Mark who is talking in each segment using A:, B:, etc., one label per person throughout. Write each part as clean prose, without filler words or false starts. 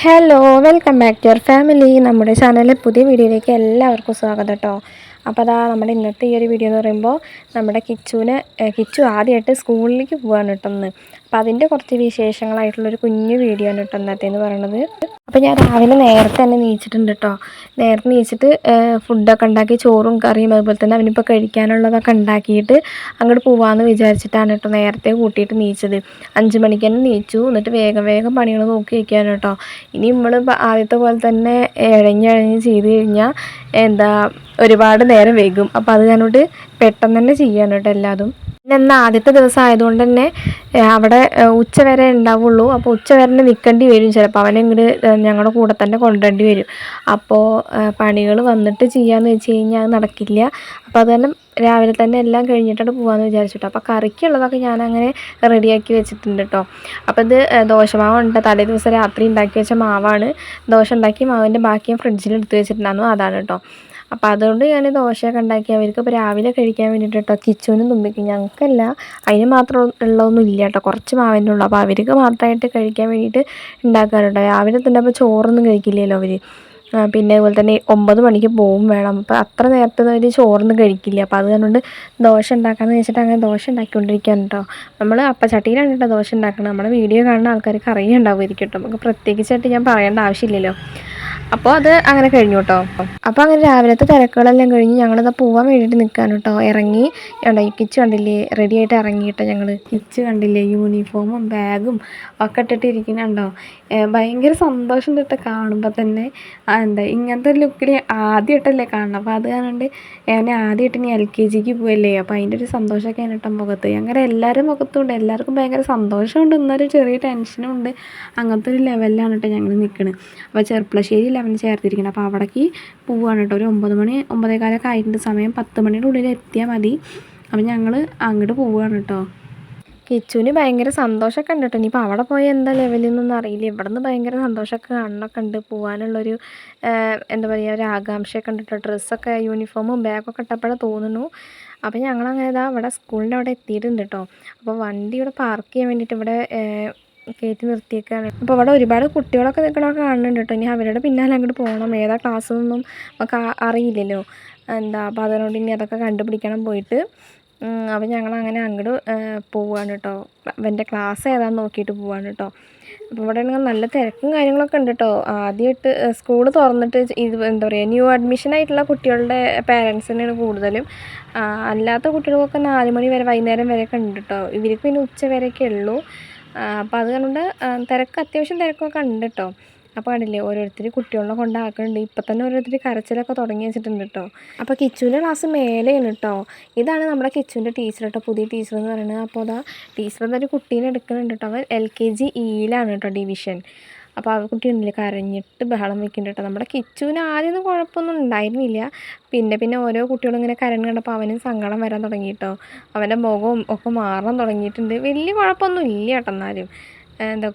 A: Hello welcome back to your family. നമ്മുടെ ചാനലിലെ പുതിയ വീഡിയോയിലേക്ക് എല്ലാവർക്കും സ്വാഗതം കേട്ടോ. അപ്പോൾ അതാ നമ്മുടെ ഇന്നത്തെ ഈ ഒരു വീഡിയോ എന്ന് പറയുമ്പോൾ നമ്മുടെ കിച്ചു ആദ്യമായിട്ട് സ്കൂളിലേക്ക് പോകാൻ കിട്ടുന്നത്. അപ്പോൾ അതിൻ്റെ കുറച്ച് വിശേഷങ്ങളായിട്ടുള്ളൊരു കുഞ്ഞു വീഡിയോ ആണ് കേട്ടോ ഇന്നത്തേന്ന് പറയണത്. അപ്പോൾ ഞാൻ രാവിലെ നേരത്തെ തന്നെ നീച്ചിട്ടുണ്ട് കേട്ടോ. നേരത്തെ നീച്ചിട്ട് ഫുഡൊക്കെ ഉണ്ടാക്കി ചോറും കറിയും അതുപോലെ തന്നെ അവനിപ്പോൾ കഴിക്കാനുള്ളതൊക്കെ ഉണ്ടാക്കിയിട്ട് അങ്ങോട്ട് പോകാമെന്ന് വിചാരിച്ചിട്ടാണ് കേട്ടോ നേരത്തെ കൂട്ടിയിട്ട് നീച്ചത്. 5 മണിക്ക് തന്നെ നീച്ചു. എന്നിട്ട് വേഗം പണികൾ നോക്കി വയ്ക്കാണ് കേട്ടോ. ഇനി നമ്മൾ ആദ്യത്തെ പോലെ തന്നെ ഇഴഞ്ഞ് ചെയ്ത് കഴിഞ്ഞാൽ ഒരുപാട് നേരം വൈകും. അപ്പോൾ അത് ഞാനോട് പെട്ടെന്ന് തന്നെ ചെയ്യാണ് കേട്ടോ എല്ലാതും. പിന്നെ എന്നാൽ ആദ്യത്തെ ദിവസം ആയതുകൊണ്ട് തന്നെ അവിടെ ഉച്ച വരെ ഉണ്ടാവുള്ളൂ. അപ്പോൾ ഉച്ച വരെ നിൽക്കേണ്ടി വരും. ചിലപ്പോൾ അവനെ ഇങ്ങോട്ട് ഞങ്ങളുടെ കൂടെ തന്നെ കൊണ്ടുവരേണ്ടി വരും. അപ്പോൾ പണികൾ വന്നിട്ട് ചെയ്യാമെന്ന് വെച്ച് കഴിഞ്ഞാൽ അത് നടക്കില്ല. അപ്പോൾ അത് തന്നെ രാവിലെ തന്നെ എല്ലാം കഴിഞ്ഞിട്ടാണ് പോകാമെന്ന് വിചാരിച്ചിട്ടോ. അപ്പോൾ കറിക്കുള്ളതൊക്കെ ഞാനങ്ങനെ റെഡിയാക്കി വെച്ചിട്ടുണ്ട് കേട്ടോ. അപ്പോൾ ഇത് ദോശമാവുണ്ട്. തലേ ദിവസം രാത്രി ഉണ്ടാക്കി വെച്ച മാവാണ്. ദോശ ഉണ്ടാക്കി മാവിൻ്റെ ബാക്കി ഞാൻ ഫ്രിഡ്ജിൽ എടുത്ത് വെച്ചിട്ടുണ്ടായിരുന്നു. അതാണ് കേട്ടോ. അപ്പോൾ അതുകൊണ്ട് ഞാൻ ദോശയൊക്കെ ഉണ്ടാക്കി അവർക്ക് ഇപ്പോൾ രാവിലെ കഴിക്കാൻ വേണ്ടിയിട്ട് കേട്ടോ. കിച്ചുവിനും തുമ്പിക്കും ഞങ്ങൾക്കല്ല, അതിന് മാത്രം ഉള്ളതൊന്നും ഇല്ല കേട്ടോ. കുറച്ച് മാവിൻ്റെ ഉള്ളൂ. അപ്പോൾ അവർക്ക് മാത്രമായിട്ട് കഴിക്കാൻ വേണ്ടിയിട്ട് ഉണ്ടാക്കാറുണ്ടോ. രാവിലെ തന്നെ അപ്പോൾ ചോറൊന്നും കഴിക്കില്ലല്ലോ അവർ. പിന്നെ അതുപോലെ തന്നെ 9 മണിക്ക് പോവും വേണം. അപ്പോൾ അത്ര നേരത്തെ അവർ ചോറൊന്നും കഴിക്കില്ല. അപ്പോൾ അത് കൊണ്ട് ദോശ ഉണ്ടാക്കാമെന്ന് വെച്ചിട്ട് അങ്ങനെ ദോശ ഉണ്ടാക്കിക്കൊണ്ടിരിക്കുകയാണ് കേട്ടോ. നമ്മൾ അപ്പച്ചട്ടിയിലാണ് കേട്ടോ ദോശ ഉണ്ടാക്കുന്നത്. നമ്മുടെ വീഡിയോ കാണുന്ന ആൾക്കാർക്ക് അറിയുന്നുണ്ടാവുമായിരിക്കും കേട്ടോ. നമുക്ക് പ്രത്യേകിച്ചായിട്ട് ഞാൻ പറയേണ്ട ആവശ്യമില്ലല്ലോ. അപ്പോൾ അത് അങ്ങനെ കഴിഞ്ഞു കേട്ടോ. അപ്പോൾ അങ്ങനെ രാവിലത്തെ തിരക്കുകളെല്ലാം കഴിഞ്ഞ് ഞങ്ങളിത് പോകാൻ വേണ്ടിയിട്ട് നിൽക്കാൻ കേട്ടോ. ഇറങ്ങി കിച്ചു കണ്ടില്ലേ, റെഡി ആയിട്ട് ഇറങ്ങി കേട്ടോ. കിച്ചു കണ്ടില്ലേ യൂണിഫോമും ബാഗും ഒക്കെ ഇട്ടിട്ട് ഇരിക്കുന്നുണ്ടോ. ഭയങ്കര സന്തോഷം തൊട്ട് കാണുമ്പോൾ തന്നെ ഇങ്ങനത്തെ ഒരു ലുക്കിൽ ആദ്യമായിട്ടല്ലേ കാണണം. അപ്പോൾ അത് കാണണ്ട് അവനെ ആദ്യമായിട്ട് ഇനി LKGക്ക് പോയല്ലേ. അപ്പോൾ അതിൻ്റെ ഒരു സന്തോഷമൊക്കെ കേട്ടോ മുഖത്ത്. അങ്ങനെ എല്ലാവരും മുഖത്തുണ്ട്. എല്ലാവർക്കും ഭയങ്കര സന്തോഷമുണ്ട്, എന്നൊരു ചെറിയ ടെൻഷനും ഉണ്ട്. അങ്ങനത്തെ ഒരു ലെവലിലാണ് കേട്ടോ ഞങ്ങൾ നിൽക്കുന്നത്. അപ്പോൾ ചെർപ്പളശ്ശേരി അവന് ചേർത്തിരിക്കണം. അപ്പോൾ അവിടേക്ക് പോവുകയാണ് കേട്ടോ. ഒരു 9 മണി 9:15 ആയിട്ടുണ്ട് സമയം. 10 മണിയുടെ ഉള്ളിൽ എത്തിയാൽ മതി. അപ്പോൾ ഞങ്ങൾ അങ്ങോട്ട് പോവുകയാണ് കേട്ടോ. കിച്ചുവിന് ഭയങ്കര സന്തോഷമൊക്കെ ഉണ്ട് കേട്ടോ. ഇനിയിപ്പോൾ അവിടെ പോയി എന്താ ലെവലെന്നൊന്നും അറിയില്ല. ഇവിടെ നിന്ന് ഭയങ്കര സന്തോഷമൊക്കെ കാണണമൊക്കെ ഉണ്ട്. പോകാനുള്ളൊരു ഒരു ആകാംക്ഷയൊക്കെ ഉണ്ട് കേട്ടോ. ഡ്രസ്സൊക്കെ യൂണിഫോമും ബാഗൊക്കെ ഇട്ടപ്പോഴേ തോന്നുന്നു. അപ്പോൾ ഞങ്ങളങ്ങനെ അവിടെ സ്കൂളിൻ്റെ അവിടെ എത്തിയിട്ടുണ്ട് കേട്ടോ. അപ്പോൾ വണ്ടി ഇവിടെ പാർക്ക് ചെയ്യാൻ വേണ്ടിയിട്ട് ഇവിടെ കയറ്റി നിർത്തിയേക്കാണ്. അപ്പോൾ അവിടെ ഒരുപാട് കുട്ടികളൊക്കെ നിൽക്കണമൊക്കെ കാണുന്നുണ്ട് കേട്ടോ. ഇനി അവരുടെ പിന്നാലെ അങ്ങോട്ട് പോകണം. ഏതാ ക്ലാസ്സൊന്നും നമുക്ക് അറിയില്ലല്ലോ. അപ്പോൾ അതുകൊണ്ട് ഇനി അതൊക്കെ കണ്ടുപിടിക്കണം പോയിട്ട്. അപ്പോൾ ഞങ്ങളങ്ങനെ അങ്ങോട്ട് പോവുകയാണ് കേട്ടോ. അവൻ്റെ ക്ലാസ് ഏതാണെന്ന് നോക്കിയിട്ട് പോവുകയാണ് കേട്ടോ. അപ്പോൾ ഇവിടെ നല്ല തിരക്കും കാര്യങ്ങളൊക്കെ ഉണ്ട് കേട്ടോ. ആദ്യമായിട്ട് സ്കൂൾ തുറന്നിട്ട് ന്യൂ അഡ്മിഷൻ ആയിട്ടുള്ള കുട്ടികളുടെ പേരൻസ് തന്നെയാണ് കൂടുതലും. അല്ലാത്ത കുട്ടികൾക്കൊക്കെ 4 മണി വരെ വൈകുന്നേരം വരെയൊക്കെ ഉണ്ട് കേട്ടോ. ഇവർക്ക് പിന്നെ ഉച്ച വരെയൊക്കെ ഉള്ളൂ. അപ്പോൾ അത് കൊണ്ട് അത്യാവശ്യം തിരക്കൊക്കെ ഉണ്ട് കേട്ടോ. അപ്പോൾ കണ്ടില്ലേ ഓരോരുത്തർ കുട്ടികളെ കൊണ്ടാക്കുന്നുണ്ട്. ഇപ്പം തന്നെ ഓരോരുത്തർ കരച്ചിലൊക്കെ തുടങ്ങി വെച്ചിട്ടുണ്ട് കേട്ടോ. അപ്പോൾ കിച്ചുവിൻ്റെ ക്ലാസ് മേലെയാണ് കേട്ടോ. ഇതാണ് നമ്മുടെ കിച്ചുവിൻ്റെ ടീച്ചർ കേട്ടോ, പുതിയ ടീച്ചർ എന്ന് പറയുന്നത്. അപ്പോൾ അതാ ടീച്ചർ എന്തൊരു കുട്ടീനെ എടുക്കുന്നുണ്ട് കേട്ടോ. അവൻ LKG Eയിലാണ് കേട്ടോ ഡിവിഷൻ. അപ്പോൾ ആ കുട്ടി ഉണ്ടല്ലേ കരഞ്ഞിട്ട് ബഹളം വെക്കുന്നുണ്ട് കേട്ടോ. നമ്മുടെ കിച്ചുവിന് ആദ്യമൊന്നും കുഴപ്പമൊന്നും ഉണ്ടായിരുന്നില്ല. പിന്നെ ഓരോ കുട്ടികളും ഇങ്ങനെ കരഞ്ഞ് കണ്ടപ്പോൾ അവനും സങ്കടം വരാൻ തുടങ്ങി കേട്ടോ. അവൻ്റെ മുഖവും ഒക്കെ മാറാൻ തുടങ്ങിയിട്ടുണ്ട്. വലിയ കുഴപ്പമൊന്നും ഇല്ല കേട്ടോ. എന്നാലും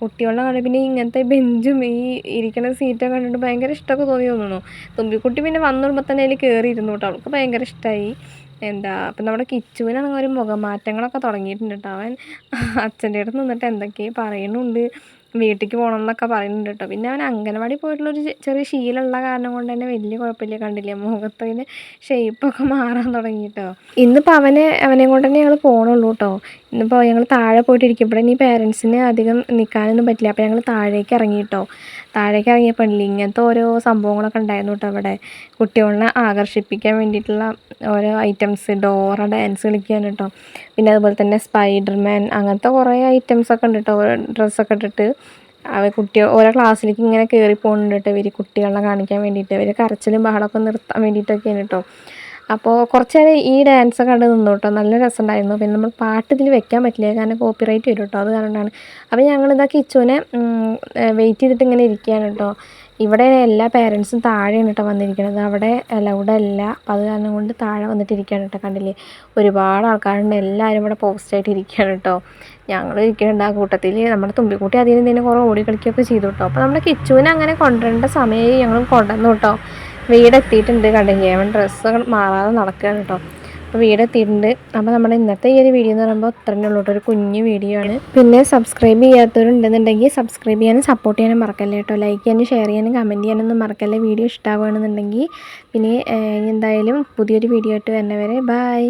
A: കുട്ടികളുടെ കണ്ട് പിന്നെ ഇങ്ങനത്തെ ബെഞ്ചും ഈ ഇരിക്കുന്ന സീറ്റൊക്കെ കണ്ടിട്ട് ഭയങ്കര ഇഷ്ടമൊക്കെ തോന്നുന്നു. തുമ്പിക്കുട്ടി പിന്നെ വന്നിടുമ്പോൾ തന്നെ അതിൽ കയറിയിരുന്നു കേട്ടോ. അവൾക്ക് ഭയങ്കര ഇഷ്ടമായി. അപ്പം നമ്മുടെ കിച്ചുവിനാണെങ്കിൽ ഒരു മുഖമാറ്റങ്ങളൊക്കെ തുടങ്ങിയിട്ടുണ്ട് കേട്ടോ. അവൻ അച്ഛൻ്റെ അടുത്ത് നിന്നിട്ട് എന്തൊക്കെയോ പറയുന്നുണ്ട്. വീട്ടിലേക്ക് പോകണം എന്നൊക്കെ പറയുന്നുണ്ട് കേട്ടോ. പിന്നെ അവൻ അംഗനവാടി പോയിട്ടുള്ളൊരു ചെറിയ ശീലമുള്ള കാരണം കൊണ്ട് തന്നെ വലിയ കുഴപ്പമില്ല. കണ്ടില്ലേ മുഖത്തതിന് ഷേപ്പൊക്കെ മാറാൻ തുടങ്ങി കേട്ടോ. ഇന്നിപ്പോൾ അവനെ കൊണ്ട് തന്നെ ഞങ്ങൾ പോകണുള്ളൂ കേട്ടോ. ഇന്നിപ്പോൾ ഞങ്ങൾ താഴെ പോയിട്ടിരിക്കും. ഇവിടെ ഇനി പേരൻസിന് അധികം നിൽക്കാനൊന്നും പറ്റില്ല. അപ്പോൾ ഞങ്ങൾ താഴേക്ക് ഇറങ്ങി കേട്ടോ. താഴേക്ക് ഇറങ്ങിയപ്പോൾ ഇങ്ങനത്തെ ഓരോ സംഭവങ്ങളൊക്കെ ഉണ്ടായിരുന്നു കേട്ടോ. അവിടെ കുട്ടികളെ ആകർഷിപ്പിക്കാൻ വേണ്ടിയിട്ടുള്ള ഓരോ ഐറ്റംസ്, ഡോറ ഡാൻസ് കളിക്കാൻ കേട്ടോ. പിന്നെ അതുപോലെ തന്നെ സ്പൈഡർമാൻ അങ്ങനത്തെ കുറേ ഐറ്റംസൊക്കെ ഉണ്ട് കേട്ടോ. ഡ്രസ്സൊക്കെ ഇട്ടിട്ട് ഓരോ ക്ലാസ്സിലേക്ക് ഇങ്ങനെ കയറി പോകുന്നുണ്ട് കേട്ടോ. ഇവർ കുട്ടികളെ കാണിക്കാൻ വേണ്ടിയിട്ട്. ഇവർ കരച്ചിലും ബഹളമൊക്കെ നിർത്താൻ വേണ്ടിയിട്ടൊക്കെയാണ് കേട്ടോ. അപ്പോൾ കുറച്ച് നേരം ഈ ഡാൻസൊക്കെ കണ്ട് നിന്നു കേട്ടോ. നല്ല രസമുണ്ടായിരുന്നു. പിന്നെ നമ്മൾ പാട്ട് ഇതിൽ വെക്കാൻ പറ്റില്ല, കാരണം കോപ്പിറൈറ്റ് വരും കേട്ടോ. അത് കാരണമാണ്. അപ്പോൾ ഞങ്ങളിതാ കിച്ചുവിനെ വെയിറ്റ് ചെയ്തിട്ട് ഇങ്ങനെ ഇരിക്കുകയാണ് കേട്ടോ. ഇവിടെ എല്ലാ പേരൻസും താഴെയാണ് കേട്ടോ വന്നിരിക്കുന്നത്. അവിടെ അലൗഡ് അല്ല. അപ്പോൾ അത് കാരണം കൊണ്ട് താഴെ വന്നിട്ടിരിക്കുകയാണ് കേട്ടോ. കണ്ടില്ലേ ഒരുപാട് ആൾക്കാരുണ്ട്. എല്ലാവരും ഇവിടെ പോസ്റ്റായിട്ട് ഇരിക്കുകയാണ് കേട്ടോ. ഞങ്ങൾ ഇരിക്കുന്നുണ്ട് ആ കൂട്ടത്തിൽ. നമ്മുടെ തുമ്പിക്കുട്ടി അതിന് തന്നെ കുറേ ഓടി കളിക്കുകയൊക്കെ ചെയ്തു കേട്ടോ. അപ്പോൾ നമ്മുടെ കിച്ചുവിനെ അങ്ങനെ കൊണ്ടുവരേണ്ട സമയമായി ഞങ്ങൾ കൊണ്ടുവന്നു കേട്ടോ. വീടെത്തിയിട്ടുണ്ട്. കണ്ടില്ലേ അവൻ ഡ്രസ്സ് മാറാതെ നടക്കുകയാണ് കേട്ടോ. അപ്പോൾ വീടെത്തിയിട്ടുണ്ട്. അപ്പോൾ നമ്മുടെ ഇന്നത്തെ ഈ ഒരു വീഡിയോ എന്ന് പറയുമ്പോൾ ഇത്രയേ ഉള്ളൂ കേട്ടോ, ഒരു കുഞ്ഞു വീഡിയോ ആണ്. പിന്നെ സബ്സ്ക്രൈബ് ചെയ്യാത്തവരുണ്ടെന്നുണ്ടെങ്കിൽ സബ്സ്ക്രൈബ് ചെയ്യാനും സപ്പോർട്ട് ചെയ്യാനും മറക്കല്ലേ കേട്ടോ. ലൈക്ക് ചെയ്യാനും ഷെയർ ചെയ്യാനും കമൻറ്റ് ചെയ്യാനൊന്നും മറക്കല്ലേ. വീഡിയോ ഇഷ്ടമാകുകയാണെന്നുണ്ടെങ്കിൽ. പിന്നെ എന്തായാലും പുതിയൊരു വീഡിയോ ആയിട്ട് വരുന്നവരെ ബൈ.